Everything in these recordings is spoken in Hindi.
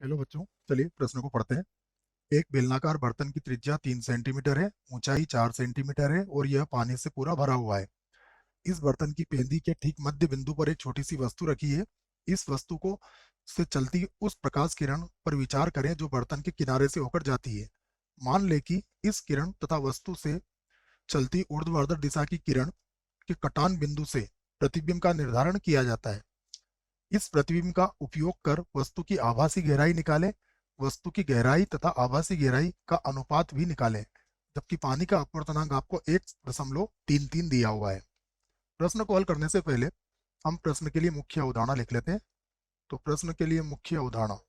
हेलो बच्चों, चलिए प्रश्न को पढ़ते हैं। एक बेलनाकार बर्तन की त्रिज्या 3 सेंटीमीटर है, ऊंचाई 4 सेंटीमीटर है और यह पानी से पूरा भरा हुआ है। इस बर्तन की पेंदी के ठीक मध्य बिंदु पर एक छोटी सी वस्तु रखी है। इस वस्तु को से चलती उस प्रकाश किरण पर विचार करें जो बर्तन के किनारे से होकर जाती है। मान लें कि इस किरण तथा वस्तु से चलती ऊर्ध्वाधर दिशा की किरण के कटान बिंदु से प्रतिबिंब का निर्धारण किया जाता है। इस प्रतिबिंब का उपयोग कर वस्तु की आभासी गहराई निकालें। वस्तु की गहराई तथा आभासी गहराई का अनुपात भी निकालें, जबकि पानी का अपवर्तनांक आपको 1.33 दिया हुआ है। प्रश्न को हल करने से पहले हम प्रश्न के लिए मुख्य अवधारणा लिख लेते हैं। तो प्रश्न के लिए मुख्य अवधारणा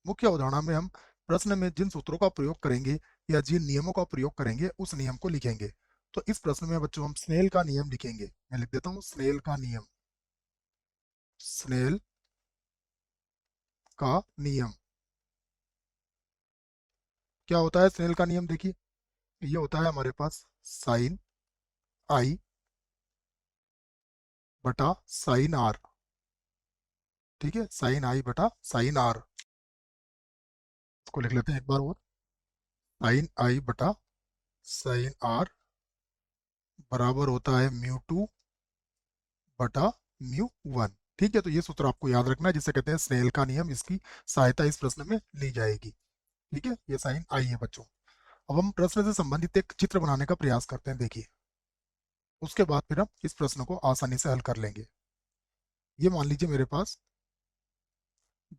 मुख्य अवधारणा में हम प्रश्न में जिन सूत्रों का प्रयोग करेंगे या जिन नियमों का प्रयोग करेंगे उस नियम को लिखेंगे। तो इस प्रश्न में बच्चों हम स्नेल का नियम लिखेंगे। मैं लिख देता हूँ स्नेल का नियम। स्नेल का नियम क्या होता है? स्नेल का नियम देखिए, ये होता है हमारे पास साइन आई बटा साइन आर। ठीक है, साइन आई बटा साइन आर। इसको लिख लेते हैं एक बार और। साइन आई बटा साइन आर बराबर होता है म्यू 2 बटा म्यू 1। ठीक है, तो ये सूत्र आपको याद रखना है, जिसे कहते हैं स्नेल का नियम। इसकी सहायता इस प्रश्न में ली जाएगी। ठीक है, ये साइन आई है बच्चों। अब हम प्रश्न से संबंधित एक चित्र बनाने का प्रयास करते हैं। देखिए, उसके बाद फिर हम इस प्रश्न को आसानी से हल कर लेंगे। ये मान लीजिए मेरे पास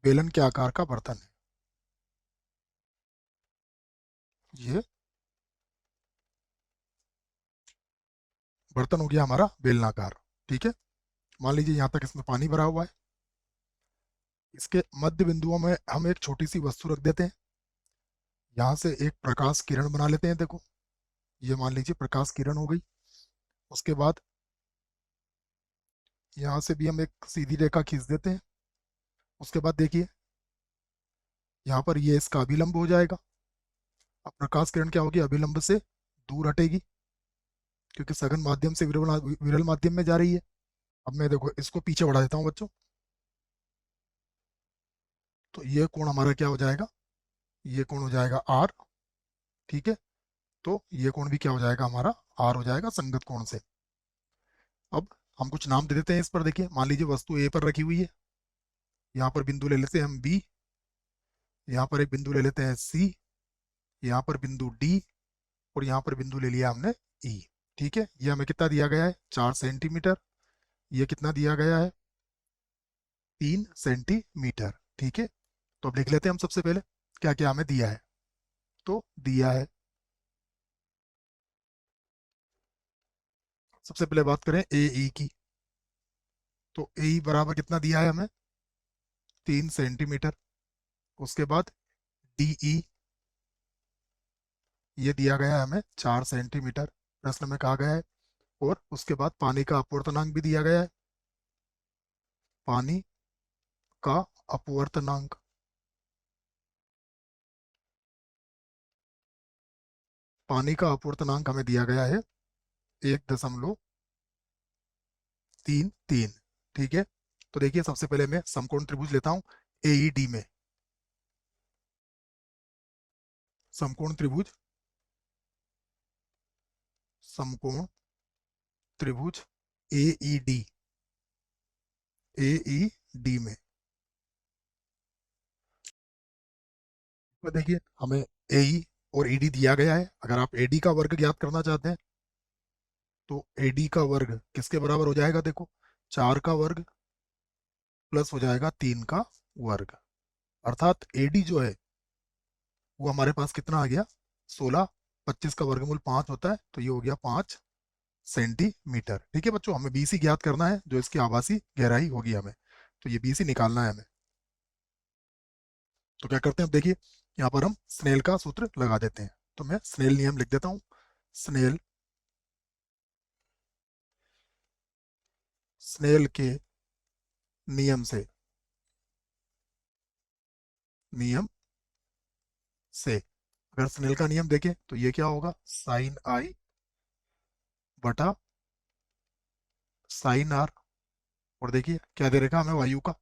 बेलन के आकार का बर्तन है। ये बर्तन हो गया हमारा बेलनाकार। ठीक है, मान लीजिए यहाँ तक इसमें पानी भरा हुआ है। इसके मध्य बिंदुओं में हम एक छोटी सी वस्तु रख देते हैं। यहाँ से एक प्रकाश किरण बना लेते हैं। देखो, ये मान लीजिए प्रकाश किरण हो गई। उसके बाद यहाँ से भी हम एक सीधी रेखा खींच देते हैं। उसके बाद देखिए, यहाँ पर ये इसका अभिलंब हो जाएगा। अब प्रकाश किरण क्या होगी? अभिलंब से दूर हटेगी, क्योंकि सघन माध्यम से विरल विरल माध्यम में जा रही है। अब मैं देखो इसको पीछे बढ़ा देता हूँ बच्चों। तो ये कोण हमारा क्या हो जाएगा? ये कोण हो जाएगा आर। ठीक है, तो ये कोण भी क्या हो जाएगा? हमारा आर हो जाएगा, संगत कोण से। अब हम कुछ नाम दे देते हैं इस पर। देखिए, मान लीजिए वस्तु ए पर रखी हुई है। यहाँ पर बिंदु ले लेते हैं हम बी। यहाँ पर एक बिंदु ले लेते हैं सी। यहाँ पर बिंदु डी। और यहाँ पर बिंदु ले लिया हमने ई। ठीक है, ये हमें कितना दिया गया है? 4 सेंटीमीटर। ये कितना दिया गया है? 3 सेंटीमीटर। ठीक है, तो अब लिख लेते हैं हम सबसे पहले क्या क्या हमें दिया है। तो दिया है, सबसे पहले बात करें ए ई की। तो ए ई बराबर कितना दिया है हमें? 3 सेंटीमीटर। उसके बाद डी ई, ये दिया गया है हमें 4 सेंटीमीटर, प्रश्न में कहा गया है। और उसके बाद पानी का अपवर्तनांक भी दिया गया है। पानी का अपवर्तनांक, पानी का अपवर्तनांक हमें दिया गया है 1.33। ठीक है, तो देखिए सबसे पहले मैं समकोण त्रिभुज लेता हूँ एईडी में। समकोण त्रिभुज, समकोण त्रिभुज एईडी, एईडी में। तो देखिए हमें एई और ईडी दिया गया है। अगर आप एडी का वर्ग ज्ञात करना चाहते हैं तो एडी का वर्ग किसके बराबर हो जाएगा? देखो, 4 का वर्ग प्लस हो जाएगा 3 का वर्ग। अर्थात एडी जो है वो हमारे पास कितना आ गया? 16। 25 का वर्गमूल 5 होता है, तो ये हो गया 5 सेंटीमीटर। ठीक है बच्चों, हमें बीसी ज्ञात करना है, जो इसकी आभासी गहराई होगी हमें। तो ये बीसी निकालना है हमें। तो क्या करते हैं? अब देखिए, यहाँ पर हम स्नेल का सूत्र लगा देते हैं। तो मैं स्नेल नियम लिख देता हूँ। स्नेल स्नेल के नियम से, नियम से अगर स्नेल का नियम देखें तो ये क्या होगा? साइन आई बटा साइन आर और देखिए क्या दे रखा है हमें वायु का,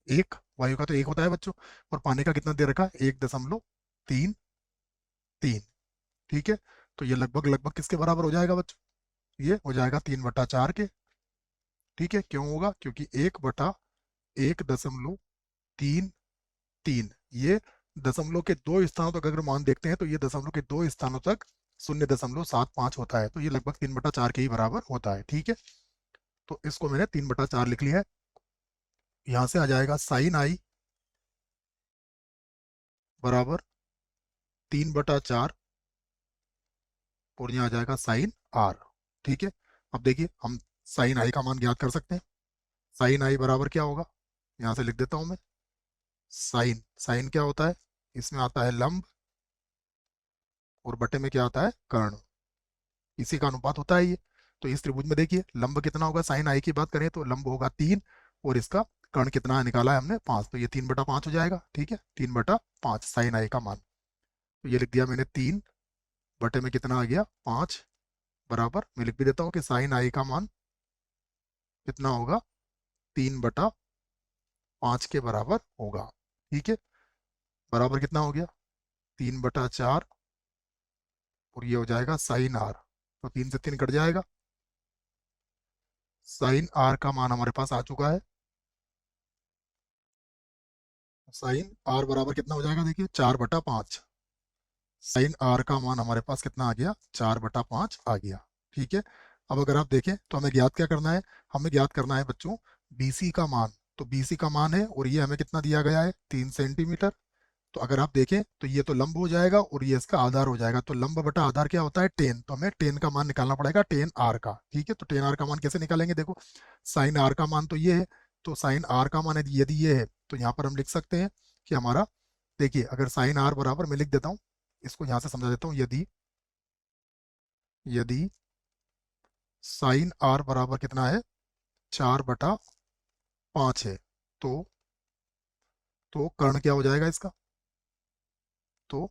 एक, वायु का तो एक होता है बच्चों, और पानी का कितना दे रखा है, 1.33। ठीक है, तो ये लगभग लगभग किसके बराबर हो जाएगा बच्चों, ये हो जाएगा 3/4 के। ठीक है, क्यों होगा, क्योंकि 1/1.33, ये दशमलव के दो स्थानों तक अगर मान देखते हैं तो ये दशमलव के दो स्थानों तक 0.75 होता है, तो ये लगभग 3/4 के ही बराबर होता है। ठीक है, तो इसको मैंने 3/4 लिख लिया है। यहाँ से आ जाएगा साइन आई बराबर 3/4, और यहाँ आ जाएगा साइन आर। ठीक है, अब देखिए हम साइन आई का मान ज्ञात कर सकते हैं। साइन आई बराबर क्या होगा, यहाँ से लिख देता हूँ मैं। साइन साइन क्या होता है, इसमें आता है लंब, और बटे में क्या आता है, कर्ण। इसी का अनुपात होता है ये। तो इस त्रिभुज में देखिए लंब कितना होगा, साइन आई की बात करें तो लंब होगा 3, और इसका कर्ण कितना निकाला है हमने, 5, तो ये 3/5 हो जाएगा। ठीक है, 3/5 साइन आई का मान। तो ये लिख दिया मैंने 3, बटे में कितना आ गया, 5, बराबर मैं लिख भी देता हूँ कि साइन आई का मान कितना होगा, 3/5 के बराबर होगा। ठीक है, बराबर कितना हो गया, 3/4, और ये हो जाएगा साइन आर, तो 3 से 3 कट जाएगा। साइन आर का मान हमारे पास आ चुका है। साइन आर बराबर कितना हो जाएगा, देखिए 4/5। साइन आर का मान हमारे पास कितना आ गया, 4/5 आ गया। ठीक है, अब अगर आप देखें तो हमें ज्ञात क्या करना है, हमें ज्ञात करना है बच्चों बीसी का मान। तो बीसी का मान है, और ये हमें कितना दिया गया है, 3 सेंटीमीटर। तो अगर आप देखें तो ये तो लंब हो जाएगा, और ये इसका आधार हो जाएगा। तो लंब बटा आधार क्या होता है, 10, तो हमें 10 का मान निकालना पड़ेगा, 10 आर का। ठीक है, तो 10 आर का मान कैसे निकालेंगे, देखो साइन आर का मान तो ये है, तो साइन आर का मान यदि ये है तो यहाँ पर हम लिख सकते हैं कि हमारा, देखिए अगर साइन आर बराबर, मैं लिख देता हूँ इसको, यहाँ से समझा देता हूँ, यदि यदि साइन आर बराबर कितना है, 4/5 है, तो कर्ण क्या हो जाएगा इसका, तो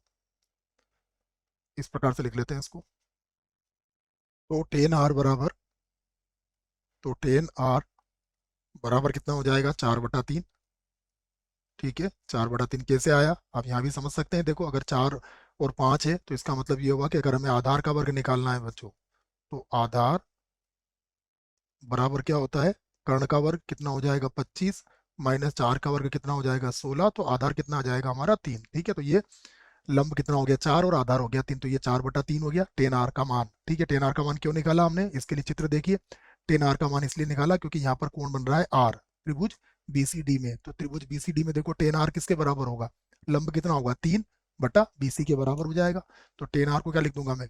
इस प्रकार से लिख लेते हैं इसको। तो 10 आर तो 10 आर कितना हो जाएगा, 4/3। ठीक है, 4/3 कैसे आया, आप यहाँ भी समझ सकते हैं। देखो अगर 4 और 5 है तो इसका मतलब ये हुआ कि अगर हमें आधार का वर्ग निकालना है बच्चों, तो आधार बराबर क्या होता है, कर्ण का वर्ग कितना हो जाएगा, 25, माइनस 4 का वर्ग कितना हो जाएगा, 16, तो आधार कितना आ जाएगा हमारा, 3। ठीक है, तो ये लंब कितना हो गया, 4, और आधार हो गया 3, तो ये 4/3 हो गया 10 आर का मान। ठीक है, 10 आर का मान क्यों निकाला हमने, इसके लिए चित्र देखिए। 10 आर का मान इसलिए निकाला क्योंकि यहाँ पर कोण बन रहा है आर, त्रिभुज बीसीडी में। तो त्रिभुज बीसीडी में देखो 10 आर किसके बराबर होगा, लंब कितना होगा, 3/BC के बराबर हो जाएगा। तो 10 आर को क्या लिख दूंगा मैं,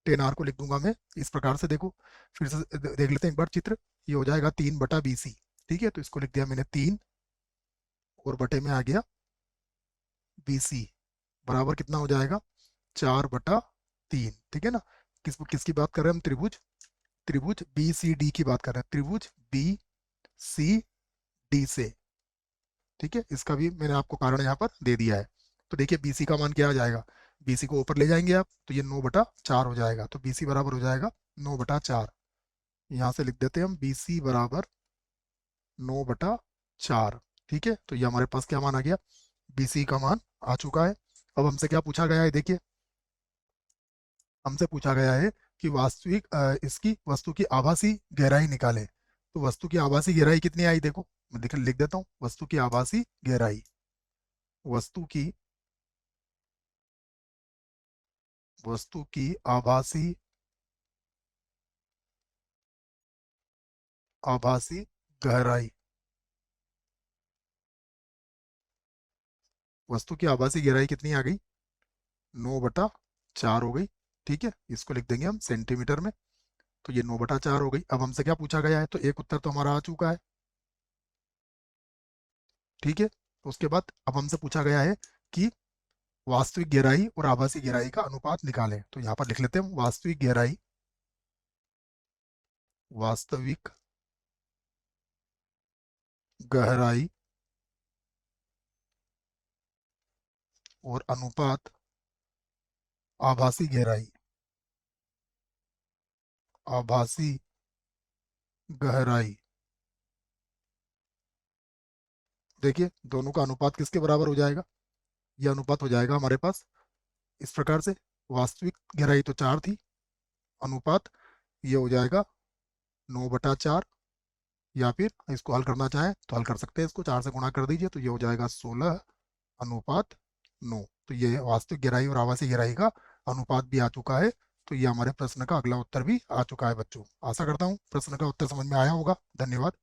10 आर को लिख दूंगा मैं इस प्रकार से, देखो फिर से देख लेते हैं एक बार चित्र। ये हो जाएगा 3/BC। ठीक है, तो इसको लिख दिया मैंने 3, और बटे में आ गया BC, बराबर कितना हो जाएगा, 4/3। ठीक है ना, किसकी बात कर रहे हैं हम, त्रिभुज त्रिभुज बी सी डी की बात कर रहे हैं, त्रिभुज बी सी डी से। ठीक है, इसका भी मैंने आपको कारण यहाँ पर दे दिया है। तो देखिए बीसी का मान क्या आ जाएगा, बीसी को ऊपर ले जाएंगे आप तो ये 9/4 हो जाएगा, तो बीसी बराबर हो जाएगा 9/4। यहाँ से लिख देते हैं हम बीसी बराबर 9/4। ठीक है, तो ये हमारे पास क्या मान आ गया, बीसी का मान आ चुका है। अब हमसे क्या पूछा गया है, देखिए हमसे पूछा गया है कि वास्तविक इसकी वस्तु की आभासी गहराई निकालें। तो वस्तु की आभासी गहराई कितनी आई, देखो मैं लिख देता हूँ, वस्तु की आभासी गहराई, वस्तु की वस्तु की आभासी आभासी गहराई, वस्तु की आभासी गहराई कितनी आ गई, 9/4 हो गई। ठीक है, इसको लिख देंगे हम सेंटीमीटर में। तो ये 9/4 हो गई। अब हमसे क्या पूछा गया है, तो एक उत्तर तो हमारा आ चुका है। ठीक है, तो उसके बाद अब हमसे पूछा गया है कि वास्तविक गहराई और आभासी गहराई का अनुपात निकालें। तो यहाँ पर लिख लेते हैं हम, वास्तविक गहराई और अनुपात आभासी गहराई, आभासी गहराई देखिए दोनों का अनुपात किसके बराबर हो जाएगा, यह अनुपात हो जाएगा हमारे पास इस प्रकार से। वास्तविक गहराई तो 4 थी, अनुपात ये हो जाएगा 9/4, या फिर इसको हल करना चाहे तो हल कर सकते हैं, इसको 4 से गुणा कर दीजिए तो ये हो जाएगा 16/9। तो ये वास्तविक गहराई और आवासीय गहराई का अनुपात भी आ चुका है। तो ये हमारे प्रश्न का अगला उत्तर भी आ चुका है बच्चों। आशा करता हूँ प्रश्न का उत्तर समझ में आया होगा। धन्यवाद।